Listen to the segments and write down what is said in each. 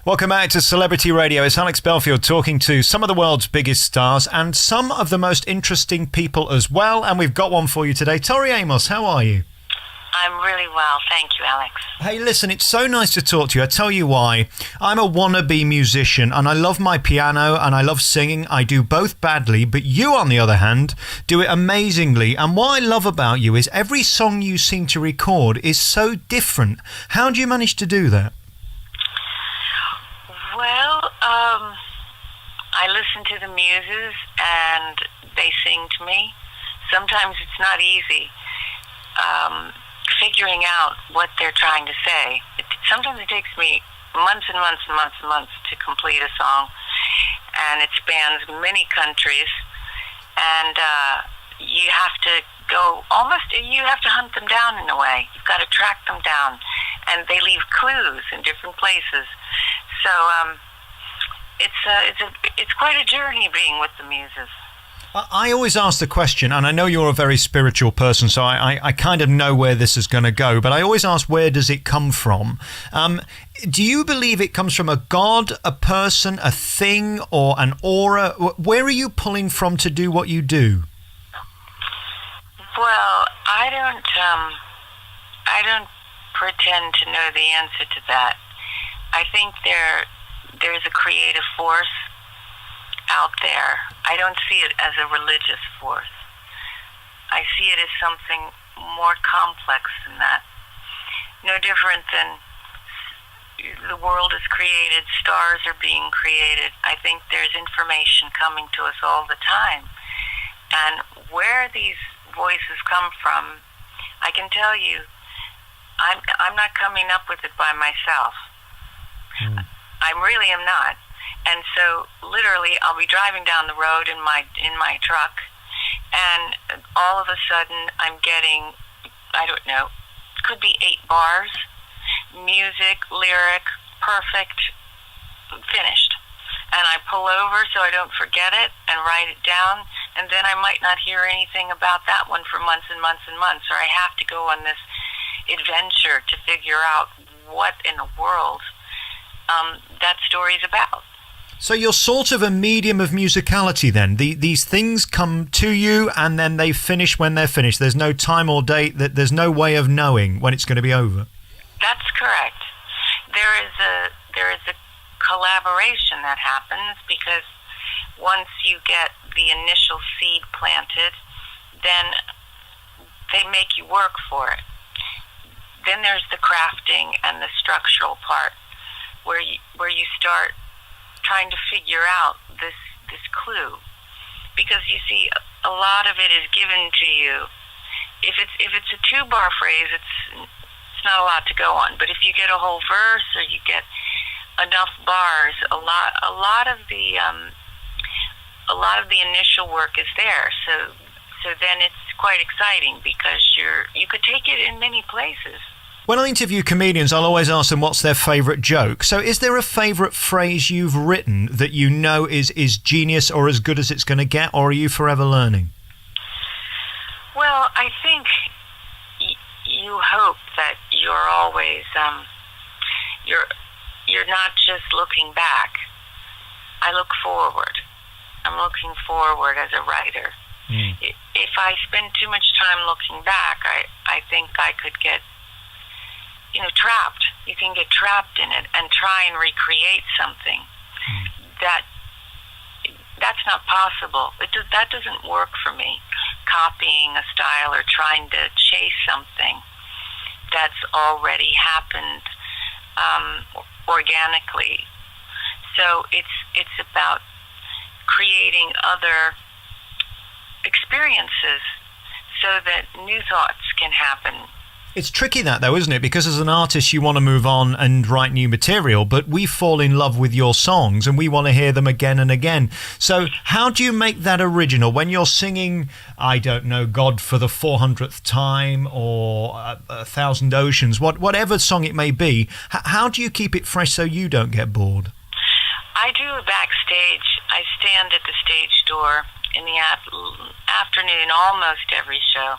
Welcome back to Celebrity Radio. It's Alex Belfield talking to some of the world's biggest stars and some of the most interesting people as well. And we've got one for you today. Tori Amos, how are you? I'm really well, thank you, Alex. Hey, listen, it's so nice to talk to you. I tell you why. I'm a wannabe musician and I love my piano and I love singing. I do both badly, but you, on the other hand, do it amazingly. And what I love about you is every song you seem to record is so different. How do you manage to do that? Well, I listen to the muses and they sing to me. Sometimes it's not easy. Figuring out what they're trying to say. Sometimes it takes me months and months and months and months to complete a song, and it spans many countries, and you have to you have to hunt them down in a way. You've got to track them down, and they leave clues in different places. So it's quite a journey being with the muses. I always ask the question, and I know you're a very spiritual person, so I kind of know where this is going to go, but I always ask, where does it come from? Do you believe it comes from a god, a person, a thing, or an aura? Where are you pulling from to do what you do? Well, I don't pretend to know the answer to that. I think there's a creative force out there. I don't see it as a religious force. I see it as something more complex than that. No different than the world is created, stars are being created. I think there's information coming to us all the time. And where these voices come from, I can tell you, I'm not coming up with it by myself. I really am not. And so, literally, I'll be driving down the road in my truck, and all of a sudden, I'm getting, I don't know, could be 8 bars, music, lyric, perfect, finished. And I pull over so I don't forget it and write it down, and then I might not hear anything about that one for months and months and months, or I have to go on this adventure to figure out what in the world that story's about. So you're sort of a medium of musicality then. These things come to you and then they finish when they're finished. There's no time or date, there's no way of knowing when it's going to be over. That's correct. There is a collaboration that happens because once you get the initial seed planted, then they make you work for it. Then there's the crafting and the structural part where you start trying to figure out this clue, because you see a lot of it is given to you. If it's a 2-bar phrase, it's not a lot to go on. But if you get a whole verse or you get enough bars, a lot of the initial work is there. So then it's quite exciting because you could take it in many places. When I interview comedians, I'll always ask them what's their favourite joke. So is there a favourite phrase you've written that you know is genius or as good as it's going to get, or are you forever learning? Well, I think you hope that you're always, you're not just looking back. I look forward. I'm looking forward as a writer. If I spend too much time looking back, I think I could get trapped. You can get trapped in it and try and recreate something that's not possible. That doesn't work for me. Copying a style or trying to chase something that's already happened organically. So it's about creating other experiences so that new thoughts can happen. It's tricky that though, isn't it? Because as an artist you want to move on and write new material, but we fall in love with your songs and we want to hear them again and again. So how do you make that original when you're singing, I don't know, God for the 400th time or 1,000 Oceans, whatever song it may be? How do you keep it fresh so you don't get bored? I do a backstage. I stand at the stage door in the afternoon almost every show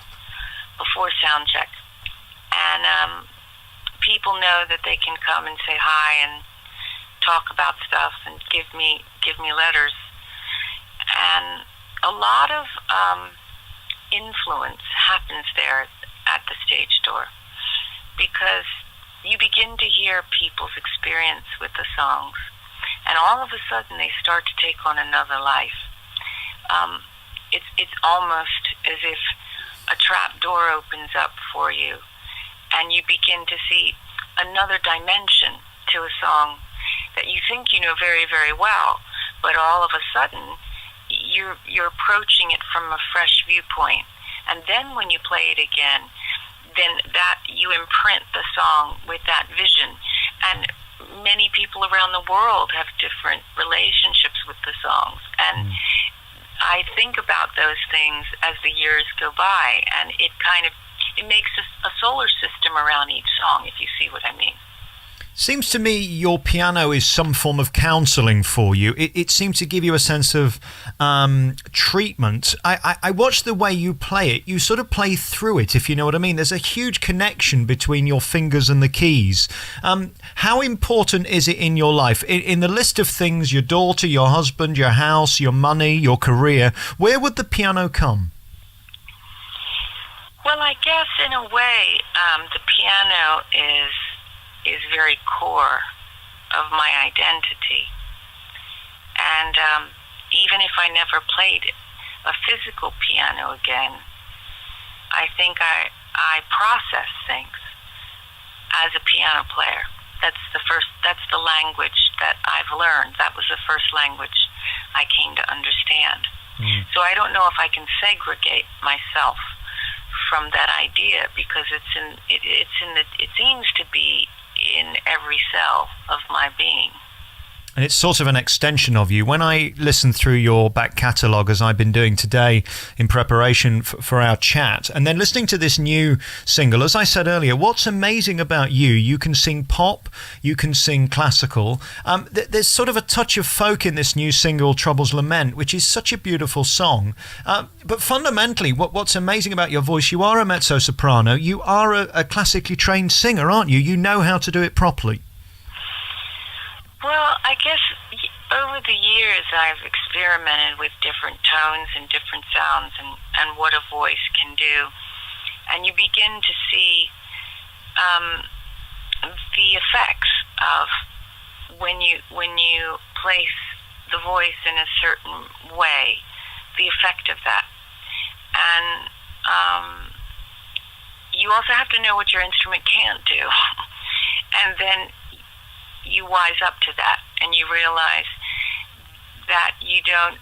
before sound check. And people know that they can come and say hi and talk about stuff and give me letters, and a lot of influence happens there at the stage door, because you begin to hear people's experience with the songs, and all of a sudden they start to take on another life. It's almost as if a trap door opens up for you, and you begin to see another dimension to a song that you think you know very, very well, but all of a sudden you're approaching it from a fresh viewpoint. And then when you play it again, then that you imprint the song with that vision. And many people around the world have different relationships with the songs. And I think about those things as the years go by, and it makes a solar system around each song, if you see what I mean. Seems to me your piano is some form of counselling for you. It seems to give you a sense of treatment. I watch the way you play it. You sort of play through it, if you know what I mean. There's a huge connection between your fingers and the keys. How important is it in your life? In the list of things, your daughter, your husband, your house, your money, your career, where would the piano come? Well, I guess in a way, the piano is very core of my identity. And even if I never played a physical piano again, I think I process things as a piano player. That's the language that I've learned. That was the first language I came to understand. So I don't know if I can segregate myself from that idea, because it seems to be in every cell of my being. And it's sort of an extension of you. When I listen through your back catalogue, as I've been doing today in preparation for our chat, and then listening to this new single, as I said earlier, what's amazing about you can sing pop, you can sing classical. There's sort of a touch of folk in this new single, Trouble's Lament, which is such a beautiful song. But fundamentally, what's amazing about your voice, you are a mezzo-soprano, you are a classically trained singer, aren't you? You know how to do it properly. Well, I guess over the years I've experimented with different tones and different sounds and what a voice can do. And you begin to see the effects of when you place the voice in a certain way, the effect of that. And you also have to know what your instrument can't do. And then you wise up to that, and you realize that you don't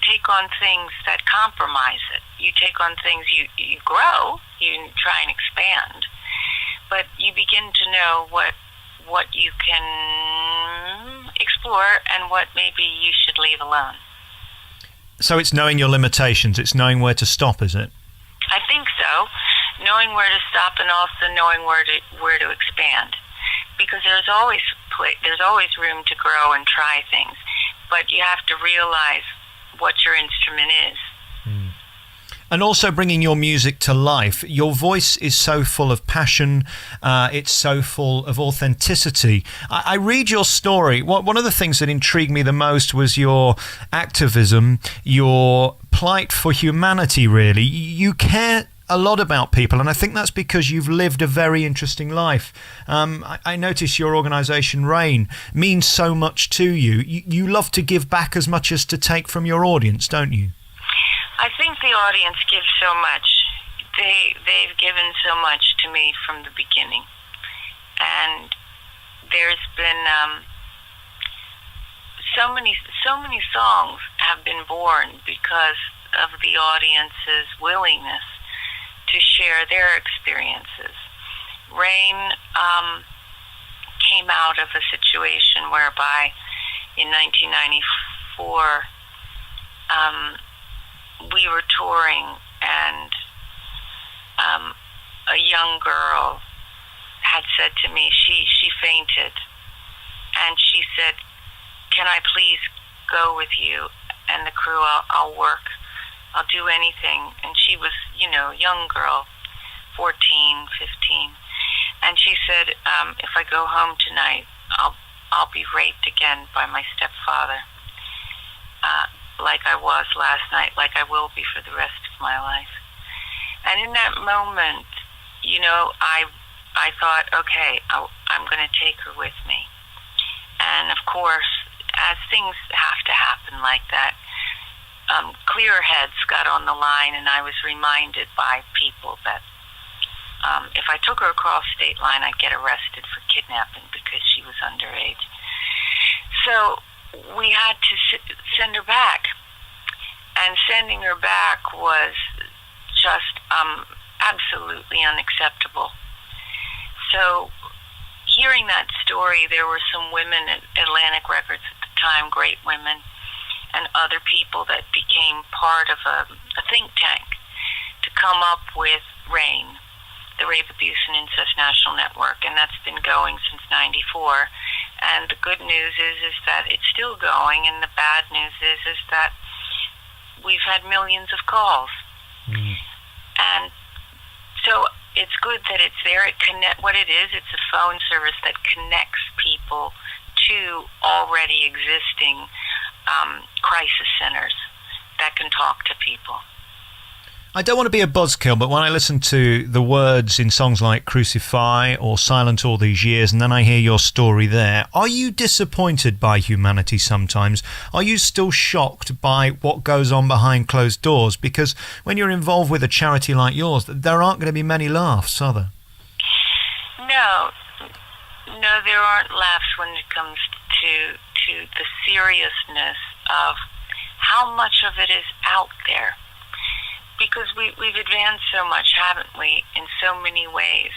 take on things that compromise it. You take on things, you grow, you try and expand, but you begin to know what you can explore and what maybe you should leave alone. So it's knowing your limitations, it's knowing where to stop, is it? I think so. Knowing where to stop, and also knowing where to expand. Because there's always room to grow and try things, but you have to realize what your instrument is. And also bringing your music to life. Your voice is so full of passion. It's so full of authenticity. I read your story. One of the things that intrigued me the most was your activism, your plight for humanity, really. You care a lot about people, and I think that's because you've lived a very interesting life. I notice your organisation, RAIN, means so much to you. You love to give back as much as to take from your audience, don't you? I think the audience gives so much. They've given so much to me from the beginning, and there's been so many songs have been born because of the audience's willingness to share their experiences. RAIN came out of a situation whereby in 1994 we were touring, and a young girl had said to me, she fainted, and she said, "Can I please go with you and the crew? I'll work. I'll do anything." And she was, a young girl, 14, 15. And she said, "If I go home tonight, I'll I'll be raped again by my stepfather, like I was last night, like I will be for the rest of my life. And in that moment, I thought, okay, I'm going to take her with me. And of course, as things have to happen like that, clear heads got on the line, and I was reminded by people that if I took her across state line, I'd get arrested for kidnapping because she was underage. So we had to send her back. And sending her back was just absolutely unacceptable. So hearing that story, there were some women at Atlantic Records at the time, great women, and other people that became part of a think tank to come up with RAIN, the Rape, Abuse, and Incest National Network, and that's been going since '94. And the good news is that it's still going, and the bad news is that we've had millions of calls. And so it's good that it's there. What it is, it's a phone service that connects people to already existing crisis centers that can talk to people. I don't want to be a buzzkill, but when I listen to the words in songs like Crucify or Silent All These Years, and then I hear your story there, are you disappointed by humanity sometimes? Are you still shocked by what goes on behind closed doors? Because when you're involved with a charity like yours, there aren't going to be many laughs, are there? No, there aren't laughs when it comes to the seriousness of how much of it is out there. Because we've advanced so much, haven't we, in so many ways,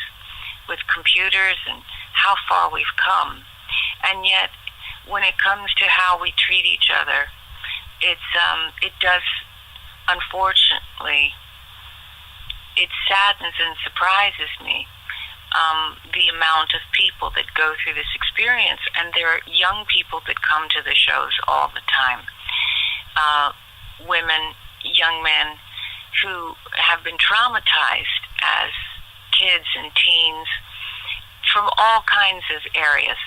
with computers and how far we've come. And yet, when it comes to how we treat each other, it does, unfortunately, it saddens and surprises me, the amount of people that go through this experience. And there are young people that come to the shows all the time. Women, young men, who have been traumatized as kids and teens from all kinds of areas,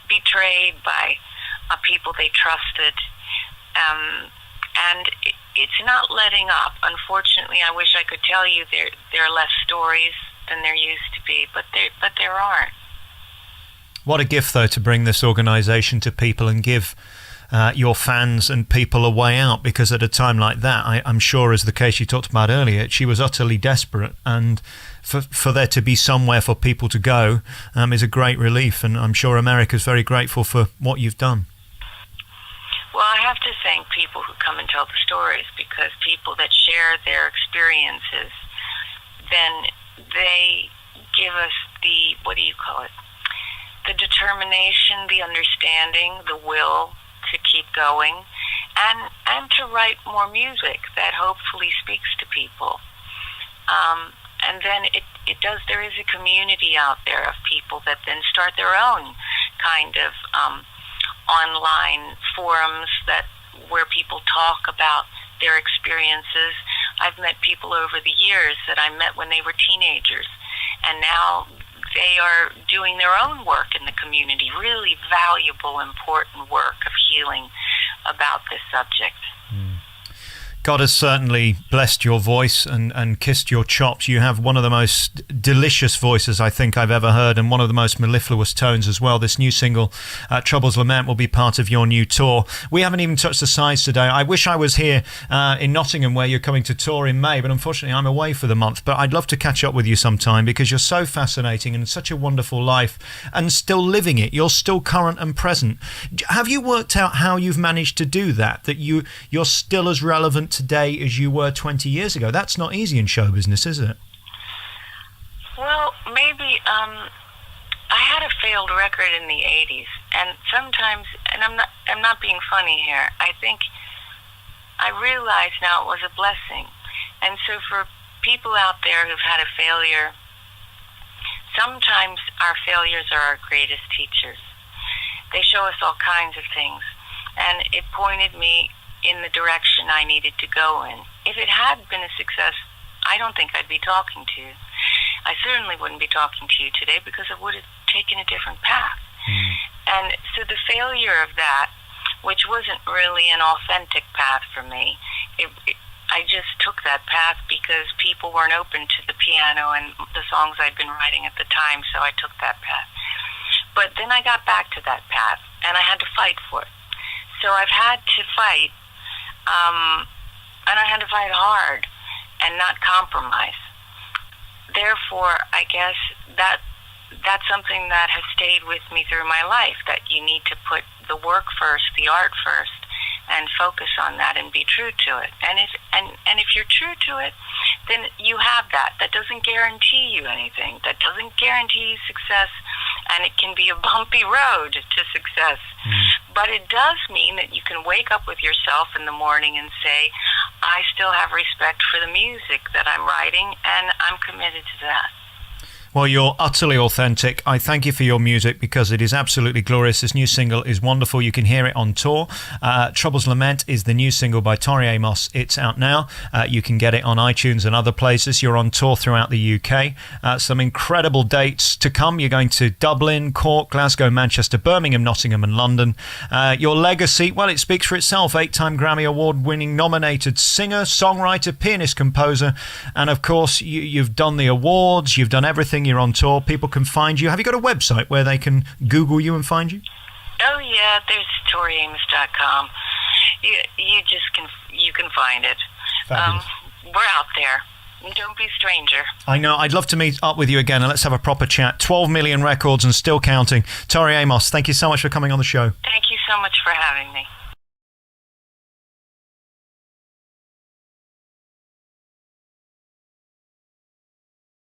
betrayed by people they trusted, and it's not letting up. Unfortunately, I wish I could tell you there are less stories than there used to be, but there aren't. What a gift, though, to bring this organisation to people and give your fans and people a way out, because at a time like that, I'm sure, as the case you talked about earlier, she was utterly desperate, and for there to be somewhere for people to go is a great relief, and I'm sure America's very grateful for what you've done. Well, I have to thank people who come and tell the stories, because people that share their experiences, then they give us the determination, the understanding, the will to keep going, and to write more music that hopefully speaks to people. And then it does, there is a community out there of people that then start their own kind of online forums where people talk about their experiences. I've met people over the years that I met when they were teenagers, and now they are doing their own work in the community, really valuable, important work of healing about this subject. God has certainly blessed your voice and kissed your chops. You have one of the most delicious voices I think I've ever heard, and one of the most mellifluous tones as well. This new single, Trouble's Lament, will be part of your new tour. We haven't even touched the sides today. I wish I was here in Nottingham, where you're coming to tour in May, but unfortunately I'm away for the month. But I'd love to catch up with you sometime, because you're so fascinating and such a wonderful life, and still living it. You're still current and present. Have you worked out how you've managed to do that you're still as relevant today as you were 20 years ago? That's not easy in show business, is it? Well, maybe I had a failed record in the 80s, and sometimes, and I'm not being funny here, I think I realize now it was a blessing. And so for people out there who've had a failure, sometimes our failures are our greatest teachers. They show us all kinds of things, and it pointed me in the direction I needed to go in. If it had been a success, I don't think I'd be talking to you. I certainly wouldn't be talking to you today, because I would have taken a different path. And so the failure of that, which wasn't really an authentic path for me, I just took that path because people weren't open to the piano and the songs I'd been writing at the time, so I took that path. But then I got back to that path, and I had to fight for it. So I've had to fight, and I had to fight hard and not compromise. Therefore, I guess that's something that has stayed with me through my life, that you need to put the work first, the art first, and focus on that and be true to it. And if you're true to it, then you have that. That doesn't guarantee you anything. That doesn't guarantee you success, and it can be a bumpy road to success. But it does mean that you can wake up with yourself in the morning and say, I still have respect for the music that I'm writing, and I'm committed to that. Well, you're utterly authentic. I thank you for your music because it is absolutely glorious. This new single is wonderful. You can hear it on tour. Trouble's Lament is the new single by Tori Amos. It's out now. You can get it on iTunes and other places. You're on tour throughout the UK. Some incredible dates to come. You're going to Dublin, Cork, Glasgow, Manchester, Birmingham, Nottingham and London. Your legacy, well, it speaks for itself. 8-time Grammy Award-winning nominated singer, songwriter, pianist, composer. And, of course, you've done the awards. You've done everything. You're on tour. People can find you. Have you got a website where they can Google you and find you? Oh yeah, there's ToriAmos.com. You can find it. We're out there. Don't be a stranger. I know. I'd love to meet up with you again and let's have a proper chat. 12 million records and still counting. Tori Amos, thank you so much for coming on the show. Thank you so much for having me.